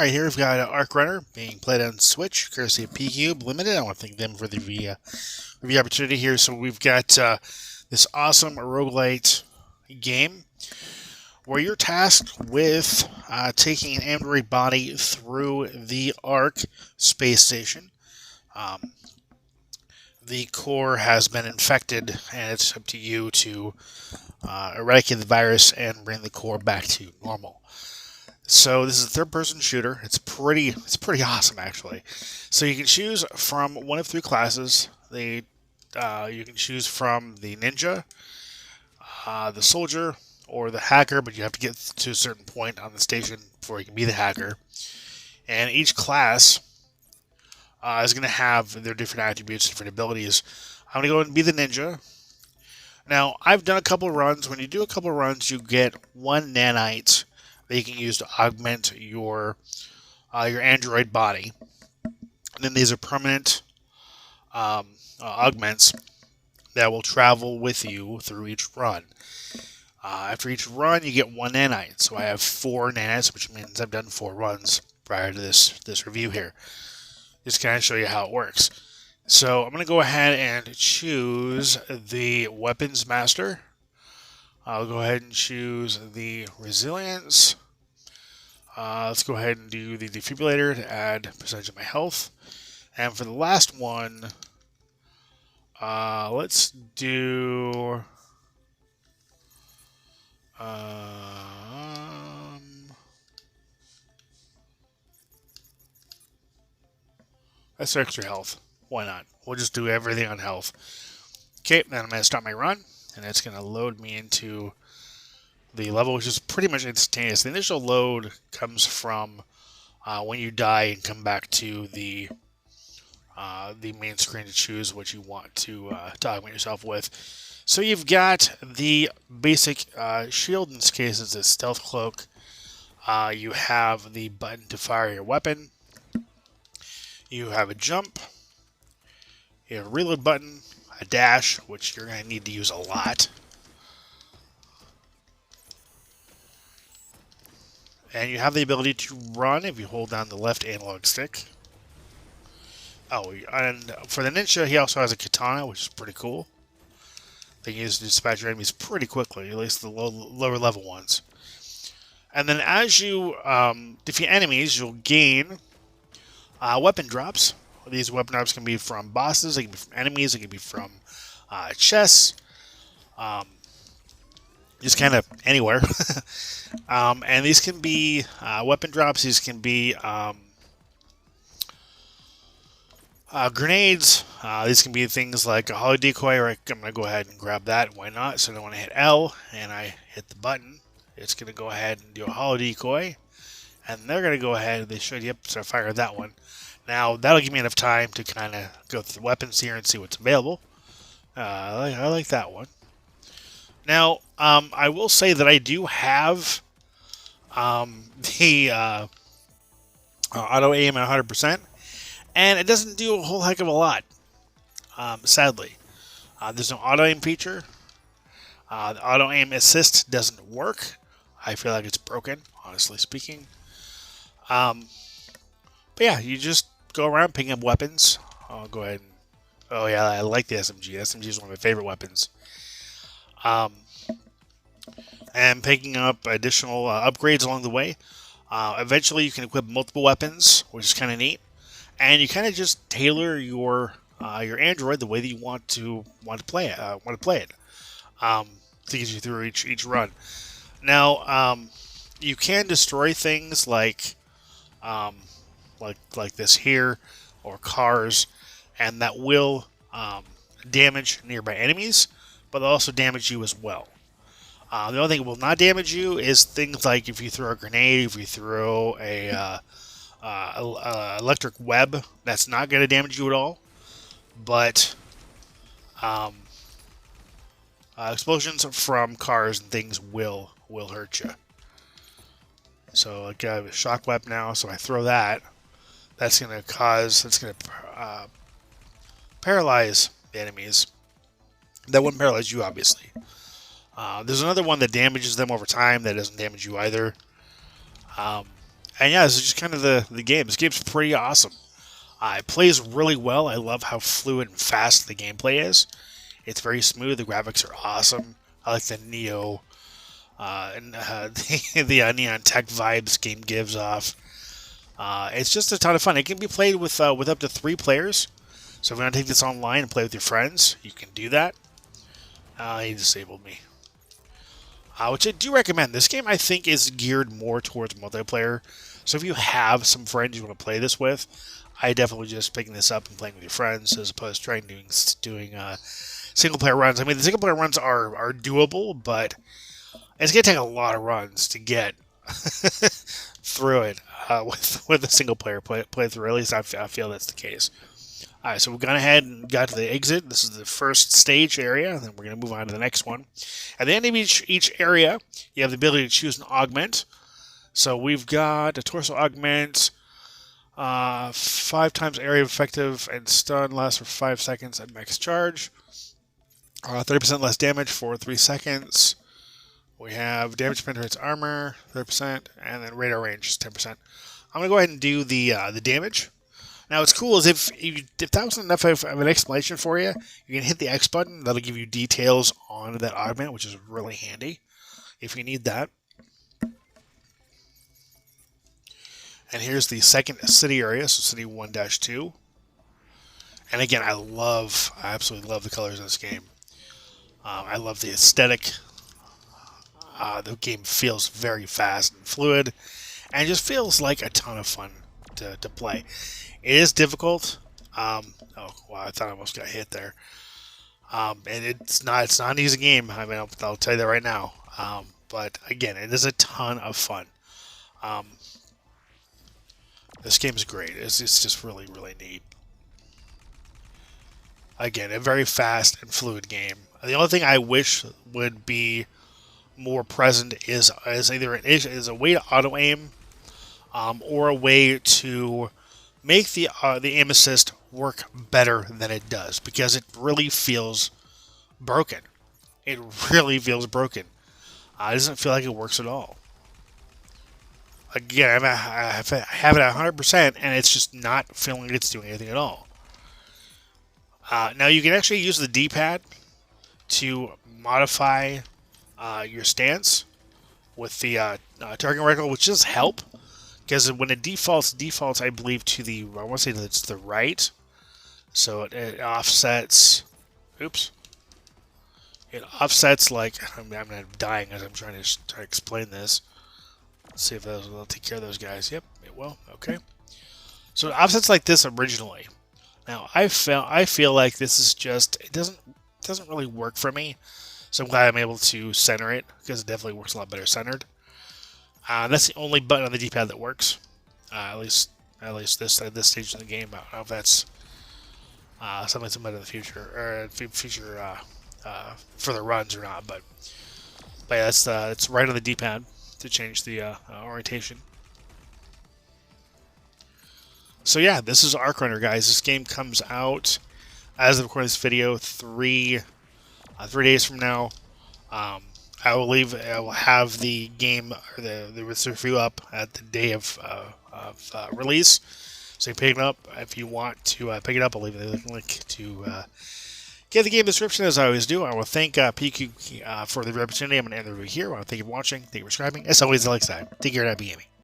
Alright, here we've got ArcRunner being played on Switch, courtesy of P-Cube Limited. I want to thank them for the review opportunity here. So we've got this awesome roguelite game where you're tasked with taking an android body through the Arc space station. The core has been infected, and it's up to you to eradicate the virus and bring the core back to normal. So this is a third-person shooter. It's pretty awesome, actually. So you can choose from one of three classes. You can choose from the ninja, the soldier, or the hacker, but you have to get to a certain point on the station before you can be the hacker. And each class is going to have their different attributes, different abilities. I'm going to go and be the ninja. Now, I've done a couple of runs. When you do a couple of runs, you get 1 nanite that you can use to augment your android body. And then these are permanent augments that will travel with you through each run. After each run, you get 1 nanite. So I have 4 nanites, which means I've done 4 runs prior to this review here. Just kind of show you how it works. So I'm going to go ahead and choose the Weapons Master. I'll go ahead and choose the Resilience. Let's go ahead and do the Defibrillator to add percentage of my health. And for the last one, let's do... that's extra health. Why not? We'll just do everything on health. Okay, then I'm going to start my run, and it's going to load me into the level, which is pretty much instantaneous. The initial load comes from when you die and come back to the main screen to choose what you want to augment yourself with. So you've got the basic shield. In this case, it's a stealth cloak. You have the button to fire your weapon. You have a jump. You have a reload button, a dash, which you're going to need to use a lot. And you have the ability to run if you hold down the left analog stick. Oh, and for the ninja, he also has a katana, which is pretty cool. They can use to dispatch your enemies pretty quickly, at least the lower level ones. And then as you defeat enemies, you'll gain weapon drops. These weapon drops can be from bosses, they can be from enemies, they can be from chests, just kind of anywhere. And these can be weapon drops, these can be grenades, these can be things like a holo decoy. I'm going to go ahead and grab that, why not? So then when I hit L and I hit the button, it's going to go ahead and do a holo decoy. And they're going to go ahead, they should, yep, so I fired that one. Now, that'll give me enough time to kind of go through the weapons here and see what's available. I like that one. Now, I will say that I do have the auto aim at 100%, and it doesn't do a whole heck of a lot, sadly. There's no auto aim feature. The auto aim assist doesn't work. I feel like it's broken, honestly speaking. But yeah, you just go around picking up weapons. I'll go ahead and... oh yeah, I like the SMG. SMG is one of my favorite weapons. And picking up additional upgrades along the way. Eventually you can equip multiple weapons, which is kind of neat. And you kind of just tailor your android the way that you want to play it. To get you through each run. Now, you can destroy things like this here, or cars, and that will damage nearby enemies, but they'll also damage you as well. The only thing that will not damage you is things like if you throw a grenade, if you throw a electric web, that's not going to damage you at all. But explosions from cars and things will hurt you. So like I have a shock web now, so I throw that. That's going to paralyze the enemies. That wouldn't paralyze you, obviously. There's another one that damages them over time that doesn't damage you either. And yeah, this is just kind of the game. This game's pretty awesome. It plays really well. I love how fluid and fast the gameplay is. It's very smooth. The graphics are awesome. I like the Neo and the Neon Tech vibes game gives off. It's just a ton of fun. It can be played with up to 3 players. So if you want to take this online and play with your friends, you can do that. He disabled me. Which I do recommend. This game, I think, is geared more towards multiplayer. So if you have some friends you want to play this with, I definitely just picking this up and playing with your friends as opposed to trying doing single-player runs. I mean, the single-player runs are doable, but it's going to take a lot of runs to get through it with a single-player playthrough. At least I feel that's the case. All right, so we've gone ahead and got to the exit. This is the first stage area, and then we're going to move on to the next one. At the end of each area, you have the ability to choose an augment. So we've got a torso augment, 5 times area effective and stun lasts for 5 seconds at max charge. 30% less damage for 3 seconds. We have damage penetrates armor, 30%, and then radar range is 10%. I'm going to go ahead and do the damage. Now, what's cool is if that wasn't enough of an explanation for you, you can hit the X button. That'll give you details on that augment, which is really handy if you need that. And here's the second city area, so City 1-2. And again, I absolutely love the colors in this game. I love the aesthetic. The game feels very fast and fluid, and it just feels like a ton of fun to play. It is difficult. Oh wow! I thought I almost got hit there. And it's not an easy game. I mean, I'll tell you that right now. But again, it is a ton of fun. This game is great. It's just really, really neat. Again, a very fast and fluid game. The only thing I wish would be more present is either a way to auto aim, or a way to make the aim assist work better than it does, because it really feels broken. It really feels broken. It doesn't feel like it works at all. Again, I have it at 100%, and it's just not feeling like it's doing anything at all. Now, you can actually use the D-pad to modify your stance with the target reticle, which does help. Because when it defaults, I believe, to the, I want to say that it's the right. So it offsets, oops. It offsets like, I'm dying as I'm trying to explain this. Let's see if that'll take care of those guys. Yep, it will. Okay. So it offsets like this originally. Now, I feel like this is just, it doesn't really work for me. So I'm glad I'm able to center it, because it definitely works a lot better centered. That's the only button on the D-pad that works. At least this stage of the game. I don't know if that's something better in the future, or future further runs or not. But yeah, it's right on the D-pad to change the orientation. So yeah, this is ArcRunner, guys. This game comes out, as of recording this video, 3 days from now. I will have the game, or the review up at the day of release. So you pick it up. If you want to pick it up, I'll leave the link to get the game description, as I always do. I will thank PQ for the opportunity. I'm going to end the review here. I want to thank you for watching. Thank you for subscribing. As always, like I said, take care and happy gaming.